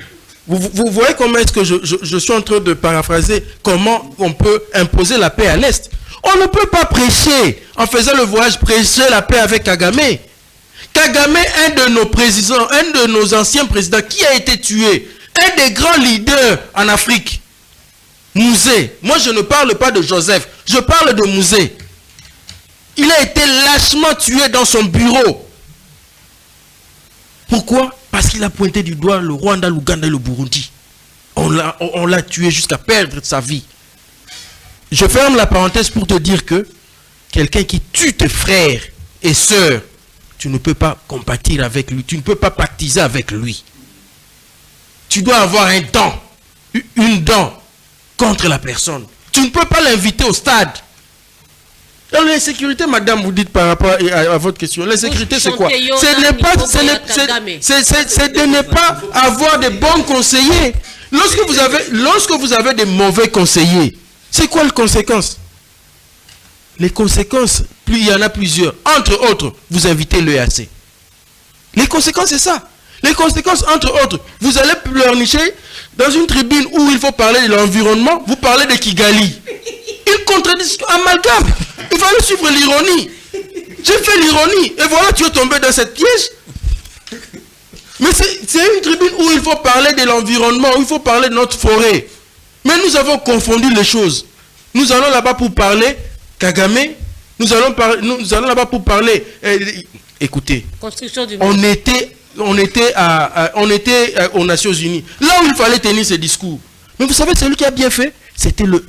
vous voyez comment est-ce que je suis en train de paraphraser comment on peut imposer la paix à l'Est. On ne peut pas prêcher en faisant le voyage, prêcher la paix avec Kagame. Kagame, un de nos présidents, un de nos anciens présidents qui a été tué, un des grands leaders en Afrique, Mouzé. Moi, je ne parle pas de Joseph, je parle de Mouzé. Il a été lâchement tué dans son bureau. Pourquoi? Parce qu'il a pointé du doigt le Rwanda, l'Ouganda et le Burundi. On l'a tué jusqu'à perdre sa vie. Je ferme la parenthèse pour te dire que quelqu'un qui tue tes frères et sœurs, tu ne peux pas compatir avec lui, tu ne peux pas pactiser avec lui. Tu dois avoir une dent contre la personne. Tu ne peux pas l'inviter au stade. Dans l'insécurité, madame, vous dites par rapport à votre question, l'insécurité c'est quoi? C'est de ne pas avoir de bons conseillers. Lorsque vous avez de mauvais conseillers, c'est quoi les conséquences? Les conséquences, il y en a plusieurs. Entre autres, vous invitez l'EAC. Les conséquences, c'est ça. Les conséquences, entre autres, vous allez pleurnicher dans une tribune où il faut parler de l'environnement, vous parlez de Kigali. Une contradiction, amalgame. Il fallait suivre l'ironie. J'ai fait l'ironie. Et voilà, tu es tombé dans cette piège. Mais c'est une tribune où il faut parler de l'environnement, où il faut parler de notre forêt. Mais nous avons confondu les choses. Nous allons là-bas pour parler Kagame. Nous allons là-bas pour parler. Écoutez, on était aux Nations Unies. Là où il fallait tenir ce discours. Mais vous savez, celui qui a bien fait, c'était le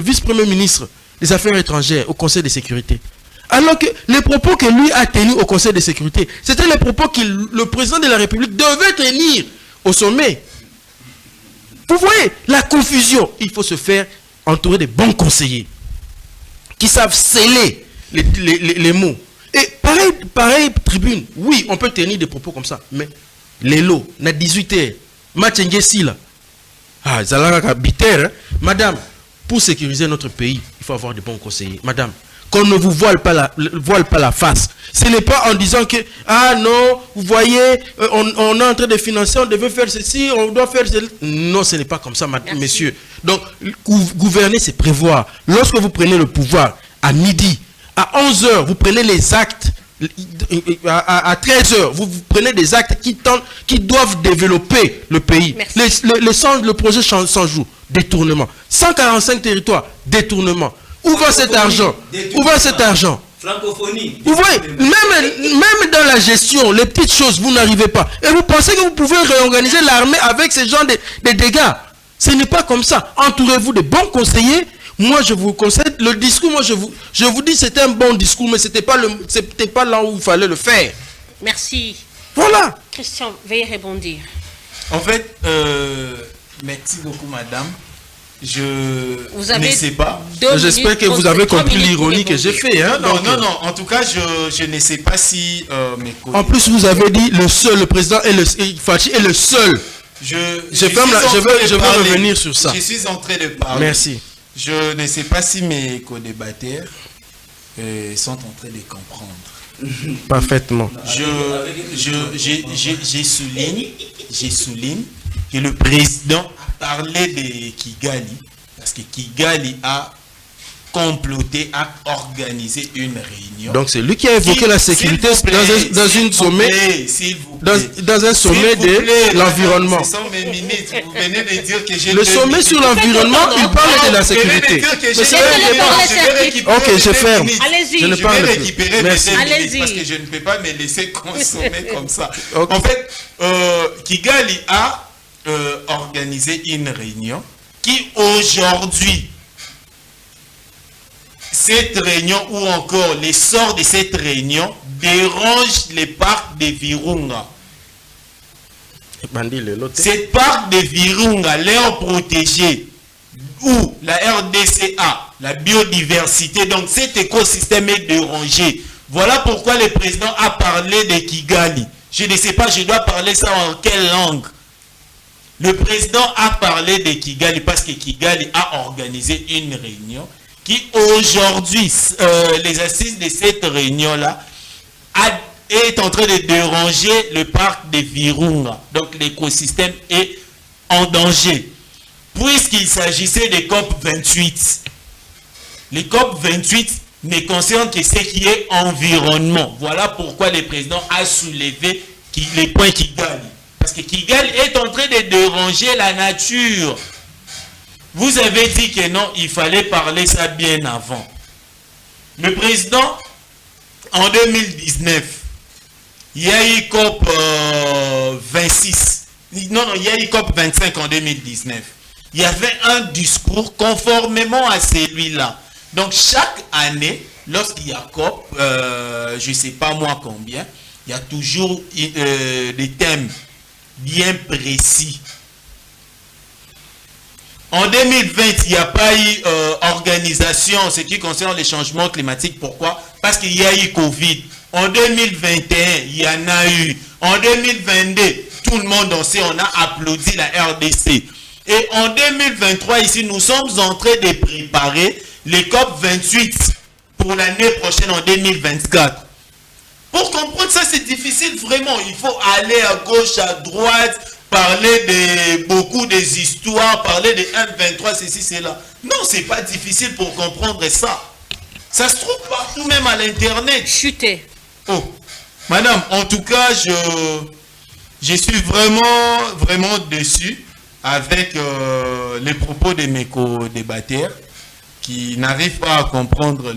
vice-premier ministre des Affaires étrangères au Conseil de sécurité. Alors que les propos que lui a tenus au Conseil de sécurité, c'était les propos que le président de la République devait tenir au sommet. Vous voyez, la confusion, il faut se faire entourer de bons conseillers qui savent sceller les mots. Et pareil tribune, oui, on peut tenir des propos comme ça, mais les lots, na 18h, Matengesi Zalaka Biter, madame, pour sécuriser notre pays, il faut avoir de bons conseillers. Madame, qu'on ne vous voile pas la face. Ce n'est pas en disant que, ah non, vous voyez, on est en train de financer, on devait faire ceci, on doit faire ceci. Non, ce n'est pas comme ça, messieurs. Donc, gouverner, c'est prévoir. Lorsque vous prenez le pouvoir, à midi, à 11h, vous prenez les actes, à 13h, vous prenez des actes qui doivent développer le pays. Le projet 100 jours, détournement. 145 territoires, détournement. Où va cet argent? Où va cet argent? Francophonie. Vous voyez, même dans la gestion, les petites choses, vous n'arrivez pas. Et vous pensez que vous pouvez réorganiser l'armée avec ce genre de dégâts. Ce n'est pas comme ça. Entourez-vous de bons conseillers. Moi, je vous conseille, le discours, moi, je vous dis, c'était un bon discours, mais ce n'était pas là où il fallait le faire. Merci. Voilà. Christian, veuillez répondre. En fait, merci beaucoup, madame. Je ne sais pas. J'espère que vous avez compris l'ironie que j'ai fait. Hein, non. En tout cas, je ne sais pas si mes collègues... En plus, vous avez dit le président Fachi est le seul. Je vais revenir sur ça. Je suis en train de parler. Merci. Je ne sais pas si mes co-débatteurs sont en train de comprendre. Parfaitement. Je souligne que le président a parlé de Kigali, parce que Kigali a comploté, a organisé une réunion. Donc c'est lui qui a évoqué la sécurité dans un sommet de l'environnement. Ce sont mes ministres. Vous venez de dire que j'ai... Le sommet sur l'environnement, il parle de la sécurité. Ok, je ferme. Allez-y. Je ne parle plus. Récupérer Merci. Mes parce que je ne peux pas me laisser consommer comme ça. Okay. En fait, Kigali a organisé une réunion qui aujourd'hui, cette réunion ou encore l'essor de cette réunion dérange les parcs de Virunga. Cette parc de Virunga, l'air protégé, où la RDCA, la biodiversité, donc cet écosystème est dérangé. Voilà pourquoi le président a parlé de Kigali. Je ne sais pas, je dois parler ça en quelle langue. Le président a parlé de Kigali parce que Kigali a organisé une réunion qui aujourd'hui, les assises de cette réunion-là, est en train de déranger le parc de Virunga. Donc l'écosystème est en danger. Puisqu'il s'agissait de COP28. Les COP28 ne concernent que ce qui est environnement. Voilà pourquoi le président a soulevé les points Kigali. Parce que Kigali est en train de déranger la nature. Vous avez dit que non, il fallait parler ça bien avant. Le président, en 2019, il y a eu COP 26. Non, il y a eu COP 25 en 2019. Il y avait un discours conformément à celui-là. Donc, chaque année, lorsqu'il y a COP, je ne sais pas moi combien, il y a toujours des thèmes bien précis. En 2020, il n'y a pas eu organisation en ce qui concerne les changements climatiques. Pourquoi? Parce qu'il y a eu Covid. En 2021, il y en a eu. En 2022, tout le monde en sait, on a applaudi la RDC. Et en 2023, ici, nous sommes en train de préparer les COP 28 pour l'année prochaine en 2024. Pour comprendre ça, c'est difficile vraiment. Il faut aller à gauche, à droite, parler de beaucoup des histoires, parler de 1-23, ceci, cela. Non, c'est pas difficile pour comprendre ça. Ça se trouve partout, même à l'internet. Chuter. Oh, madame, en tout cas, je suis vraiment déçu avec les propos de mes co-débatteurs qui n'arrivent pas à comprendre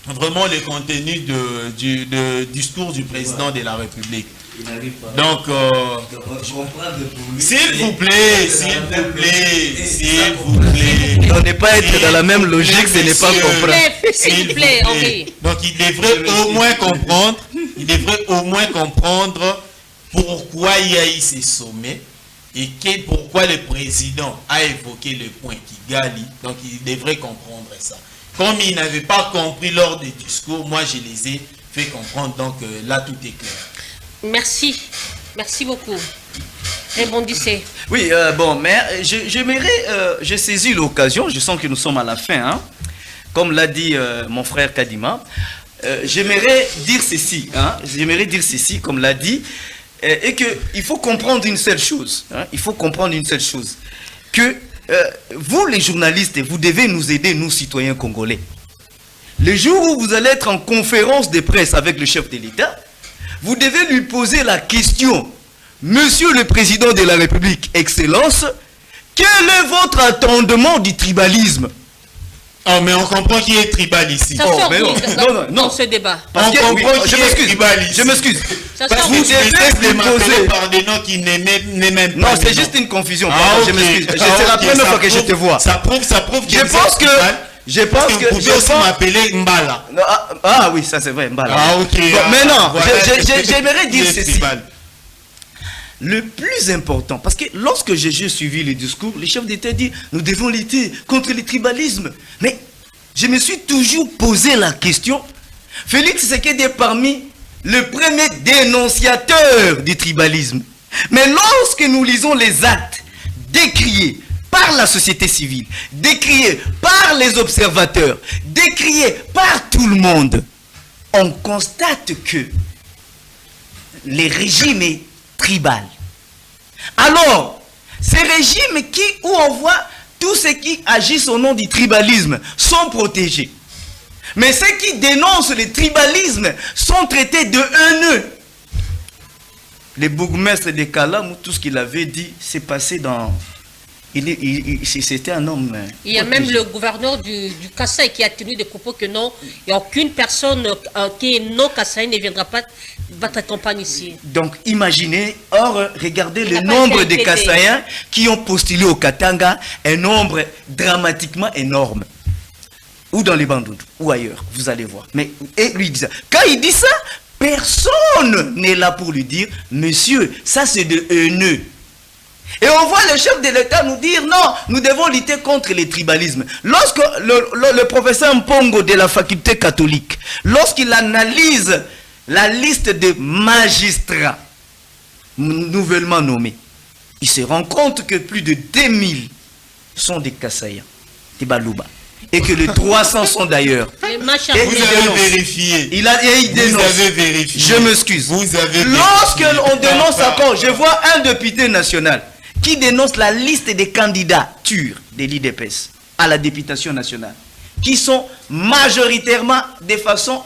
vraiment le contenu du discours du président de la République. Donc, s'il vous plaît, on n'est pas être dans la même logique, ce n'est pas comprendre. S'il vous plaît, Henri. Donc, il devrait au moins comprendre pourquoi il y a eu ces sommets et pourquoi le président a évoqué le point Kigali. Donc, il devrait comprendre ça. Comme il n'avait pas compris lors des discours, moi, je les ai fait comprendre. Donc, là, tout est clair. Merci. Merci beaucoup. Répondissez. Oui, bon, mais j'ai saisi l'occasion, je sens que nous sommes à la fin, hein. Comme l'a dit mon frère Kadima, j'aimerais dire ceci, comme l'a dit, et qu'il faut comprendre une seule chose, hein, que vous les journalistes, vous devez nous aider, nous citoyens congolais. Le jour où vous allez être en conférence de presse avec le chef de l'État, vous devez lui poser la question, Monsieur le Président de la République, Excellence, quel est votre attendement du tribalisme? Oh, mais on comprend qui est tribal ici. Ça sort dans ce débat. Parce que je m'excuse. Parce que vous devez m'appeler par des noms qui n'aiment pas. Non, c'est juste une confusion. Je m'excuse. C'est la première fois que je te vois. Ça prouve que je pense que vous pouvez aussi m'appeler Mbala. Ah oui, ça c'est vrai, Mbala. Ah ok. Maintenant, j'aimerais dire ceci. Le plus important, parce que lorsque j'ai suivi le discours, le chef d'État dit nous devons lutter contre le tribalisme. Mais je me suis toujours posé la question. Félix Tshisekedi est parmi les premiers dénonciateurs du tribalisme. Mais lorsque nous lisons les actes décriés par la société civile, décriés par les observateurs, décriés par tout le monde, on constate que les régimes tribal. Alors, ces régimes où on voit tous ceux qui agissent au nom du tribalisme sont protégés. Mais ceux qui dénoncent le tribalisme sont traités de haineux. Le bourgmestre de Kalam, tout ce qu'il avait dit, s'est passé dans... C'était un homme... Il y a même le gouverneur du Kasaï qui a tenu des propos que non, il n'y a aucune personne qui est non Kasaï ne viendra pas battre campagne ici. Donc imaginez, regardez le nombre de Kasaïens qui ont postulé au Katanga, un nombre dramatiquement énorme. Ou dans les Bandoudes, ou ailleurs, vous allez voir. Mais et lui dit ça. Quand il dit ça, personne n'est là pour lui dire, monsieur, ça c'est de haineux. Et on voit le chef de l'État nous dire non, nous devons lutter contre les tribalismes. Lorsque le professeur Mpongo de la faculté catholique, lorsqu'il analyse la liste de magistrats nouvellement nommés, il se rend compte que plus de 2000 sont des Kasaïens, des Balouba. Et que les 300 sont d'ailleurs. Vous avez vérifié. Il dénonce. Vous avez vérifié. Je m'excuse. Lorsqu'on dénonce encore, je vois un député national qui dénonce la liste des candidatures de l'IDPS à la députation nationale, qui sont majoritairement de façon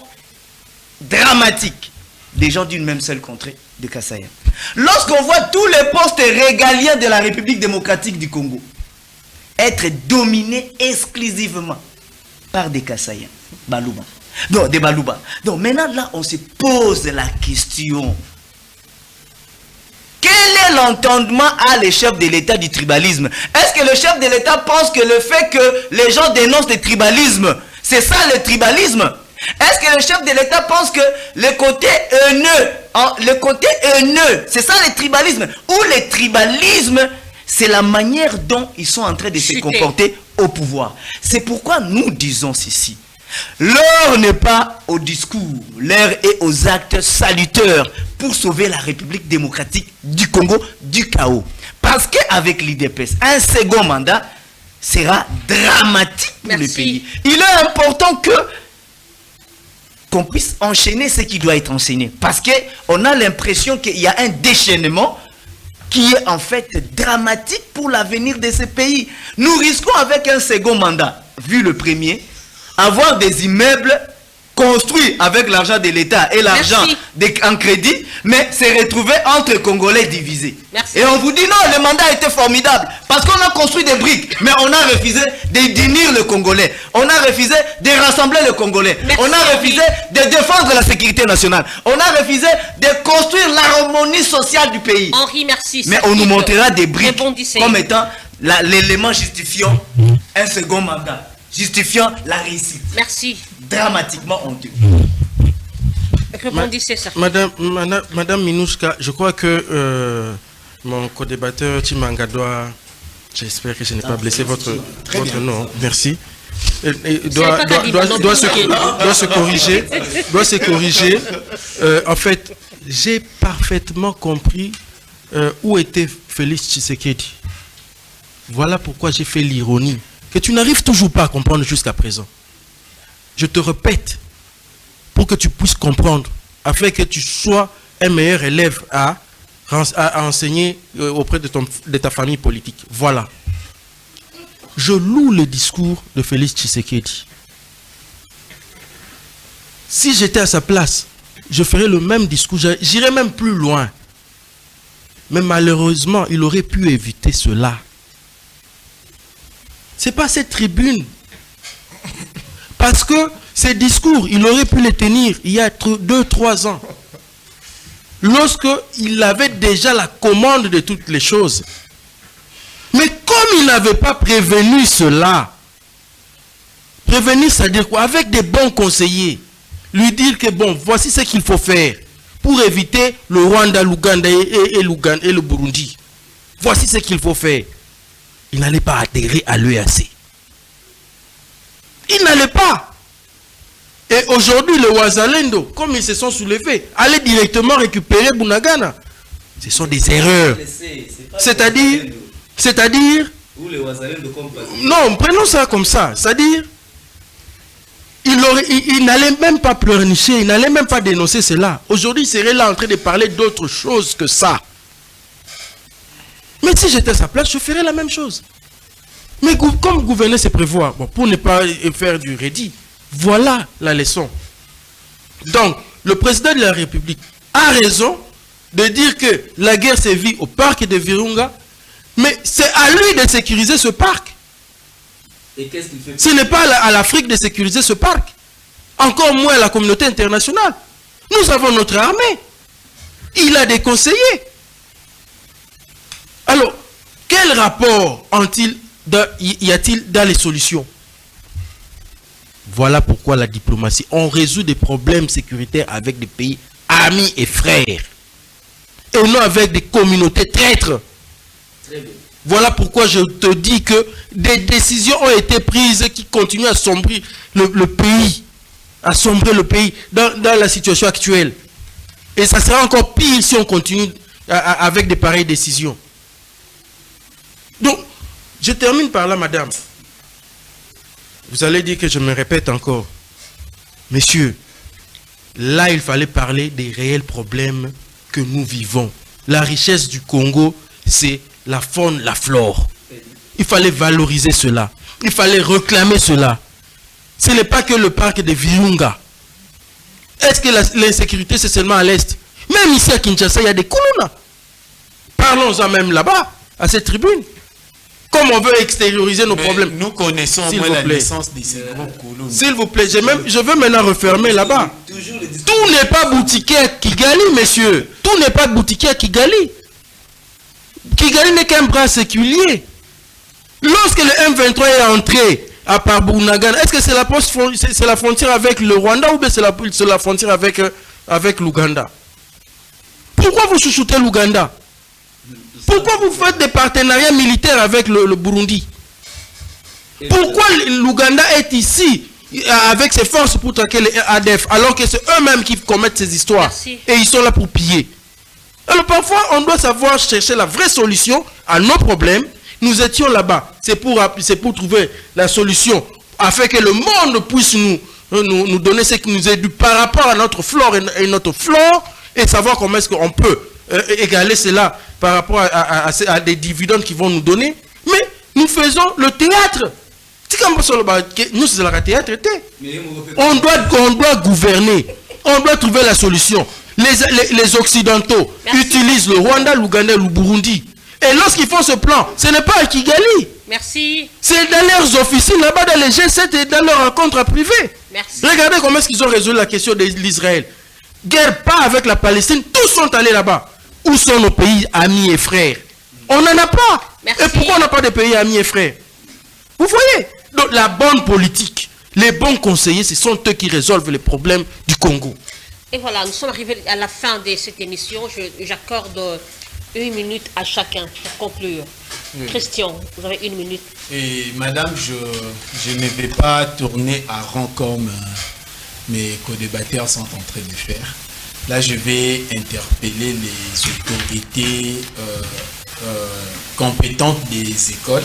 dramatique des gens d'une même seule contrée de Kasaïen. Lorsqu'on voit tous les postes régaliens de la République démocratique du Congo être dominés exclusivement par des Kasaïens, Balouba. Non, des Balouba. Donc maintenant là, on se pose la question. Quel est l'entendement à les chefs de l'État du tribalisme? Est-ce que le chef de l'État pense que le fait que les gens dénoncent le tribalisme, c'est ça le tribalisme? Est-ce que le chef de l'État pense que le côté haineux, c'est ça le tribalisme? Ou le tribalisme, c'est la manière dont ils sont en train de se comporter au pouvoir. C'est pourquoi nous disons ceci. L'heure n'est pas au discours, l'heure est aux actes salutaires pour sauver la République démocratique du Congo du chaos. Parce qu'avec l'IDPS, un second mandat sera dramatique pour le pays. Il est important que qu'on puisse enchaîner ce qui doit être enseigné. Parce qu'on a l'impression qu'il y a un déchaînement qui est en fait dramatique pour l'avenir de ce pays. Nous risquons avec un second mandat, vu le premier, avoir des immeubles construits avec l'argent de l'État et l'argent en crédit, mais se retrouver entre Congolais divisés. Merci. Et on vous dit non, le mandat était formidable, parce qu'on a construit des briques, mais on a refusé d'unir le Congolais. On a refusé de rassembler le Congolais. Merci. On a refusé de défendre la sécurité nationale. On a refusé de construire l'harmonie sociale du pays. Henri, merci. Mais on nous montrera des briques comme étant l'élément justifiant un second mandat, justifiant la réussite. Merci. Dramatiquement honteux. Rebondissez ça. Madame Minouska, je crois que mon co-débatteur Timanga doit, j'espère que je n'ai pas blessé votre nom, merci. Doit se corriger. En fait, j'ai parfaitement compris où était Félix Tshisekedi. Voilà pourquoi j'ai fait l'ironie que tu n'arrives toujours pas à comprendre jusqu'à présent. Je te répète, pour que tu puisses comprendre, afin que tu sois un meilleur élève à enseigner auprès de ta famille politique. Voilà. Je loue le discours de Félix Tshisekedi. Si j'étais à sa place, je ferais le même discours, j'irais même plus loin. Mais malheureusement, il aurait pu éviter cela. Ce n'est pas cette tribune. Parce que ces discours, il aurait pu les tenir il y a 2-3 ans. Lorsqu'il avait déjà la commande de toutes les choses. Mais comme il n'avait pas prévenu cela, prévenir, c'est-à-dire quoi? Avec des bons conseillers, lui dire que bon, voici ce qu'il faut faire pour éviter le Rwanda, l'Ouganda et le Burundi. Voici ce qu'il faut faire. Il n'allait pas adhérer à l'EAC. Il n'allait pas. Et aujourd'hui, le Wazalendo, comme ils se sont soulevés, allaient directement récupérer Bunagana. Ce sont des erreurs. C'est-à-dire... Non, prenons ça comme ça. C'est-à-dire, il n'allait même pas pleurnicher, il n'allait même pas dénoncer cela. Aujourd'hui, il serait là en train de parler d'autre chose que ça. Mais si j'étais à sa place, je ferais la même chose. Mais comme gouverner, c'est prévoir, bon, pour ne pas faire du rédit, voilà la leçon. Donc, le président de la République a raison de dire que la guerre s'est vue au parc de Virunga, mais c'est à lui de sécuriser ce parc. Et qu'est-ce qu'il fait? Ce n'est pas à l'Afrique de sécuriser ce parc. Encore moins à la communauté internationale. Nous avons notre armée. Il a des conseillers. Alors, quel rapport y a-t-il dans les solutions? Voilà pourquoi la diplomatie, on résout des problèmes sécuritaires avec des pays amis et frères. Et non avec des communautés traîtres. Très bien. Voilà pourquoi je te dis que des décisions ont été prises qui continuent à sombrer le pays. À sombrer le pays dans la situation actuelle. Et ça sera encore pire si on continue avec de pareilles décisions. Donc, je termine par là, madame. Vous allez dire que je me répète encore. Messieurs, là, il fallait parler des réels problèmes que nous vivons. La richesse du Congo, c'est la faune, la flore. Il fallait valoriser cela. Il fallait réclamer cela. Ce n'est pas que le parc de Virunga. Est-ce que l'insécurité, c'est seulement à l'Est? Même ici à Kinshasa, il y a des Koulouna. Parlons-en même là-bas, à cette tribune. Comme on veut extérioriser nos problèmes. Nous connaissons la naissance de ces gros Koulouna. S'il vous plaît, je veux maintenant refermer là-bas. Tout n'est pas boutiquier à Kigali, messieurs. Tout n'est pas boutiquier à Kigali. Kigali n'est qu'un bras séculier. Lorsque le M23 est entré à Bunagana, est-ce que c'est la frontière avec le Rwanda ou bien c'est la frontière avec l'Ouganda? Pourquoi vous chouchoutez l'Ouganda? Pourquoi vous faites des partenariats militaires avec le Burundi? Pourquoi l'Ouganda est ici avec ses forces pour traquer les ADF alors que c'est eux-mêmes qui commettent ces histoires? Merci. Et ils sont là pour piller. Alors parfois, on doit savoir chercher la vraie solution à nos problèmes. Nous étions là-bas. C'est pour trouver la solution afin que le monde puisse nous nous donner ce qui nous est dû par rapport à notre flore et notre flore, et savoir comment est-ce qu'on peut égaler cela par rapport à des dividendes qu'ils vont nous donner. Mais nous faisons le théâtre. Nous, c'est le théâtre. On doit gouverner. On doit trouver la solution. Les Occidentaux utilisent le Rwanda, l'Ouganda, le Burundi. Et lorsqu'ils font ce plan, ce n'est pas à Kigali. Merci. C'est dans leurs officines, là-bas, dans les G7 et dans leurs rencontres privées. Merci. Regardez comment est-ce qu'ils ont résolu la question de l'Israël. Guerre pas avec la Palestine, tous sont allés là-bas. Où sont nos pays amis et frères? On n'en a pas. Merci. Et pourquoi on n'a pas de pays amis et frères? Vous voyez? Donc la bonne politique, les bons conseillers, ce sont eux qui résolvent les problèmes du Congo. Et voilà, nous sommes arrivés à la fin de cette émission. J'accorde 1 minute à chacun pour conclure. Oui. Christian, vous avez 1 minute. Et madame, je ne vais pas tourner à rang comme mes co-débatteurs sont en train de faire. Là, je vais interpeller les autorités compétentes des écoles.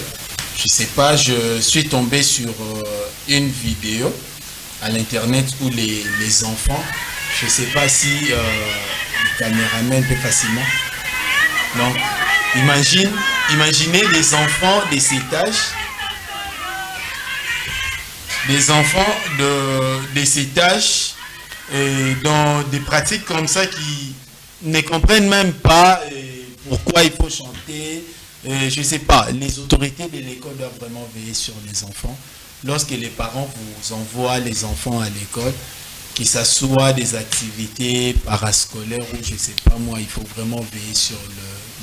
Je ne sais pas, je suis tombé sur une vidéo à l'internet où les enfants, je ne sais pas si le caméraman peut facilement. Donc, imaginez les enfants de cet âge, des enfants de cet âge dans des pratiques comme ça qui ne comprennent même pas pourquoi il faut chanter. Je ne sais pas, les autorités de l'école doivent vraiment veiller sur les enfants. Lorsque les parents vous envoient les enfants à l'école, que ce soit des activités parascolaires ou je ne sais pas moi, il faut vraiment veiller sur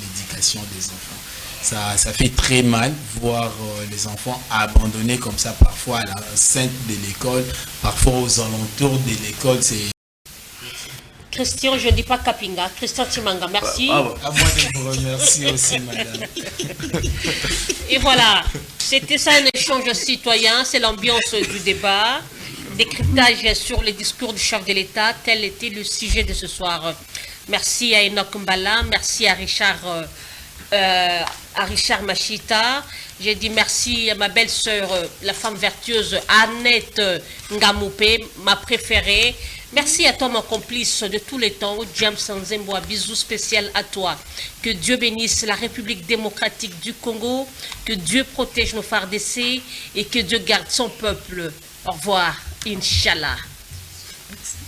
l'éducation des enfants. Ça fait très mal voir les enfants abandonnés comme ça, parfois à l'enceinte de l'école, parfois aux alentours de l'école. Christian, je ne dis pas Kapinga, Christian Timanga, merci. À moi de vous remercier aussi, madame. Et voilà, c'était ça un échange citoyen, c'est l'ambiance du débat, décryptage sur les discours du chef de l'État, tel était le sujet de ce soir. Merci à Enoch Mbala, merci à Richard Machita. J'ai dit merci à ma belle-sœur, la femme vertueuse, Annette Ngamoupé, ma préférée. Merci à toi, mon complice de tous les temps, James Nzemboa. Bisous spécial à toi. Que Dieu bénisse la République démocratique du Congo, que Dieu protège nos FARDC et que Dieu garde son peuple. Au revoir, Inch'Allah. Merci.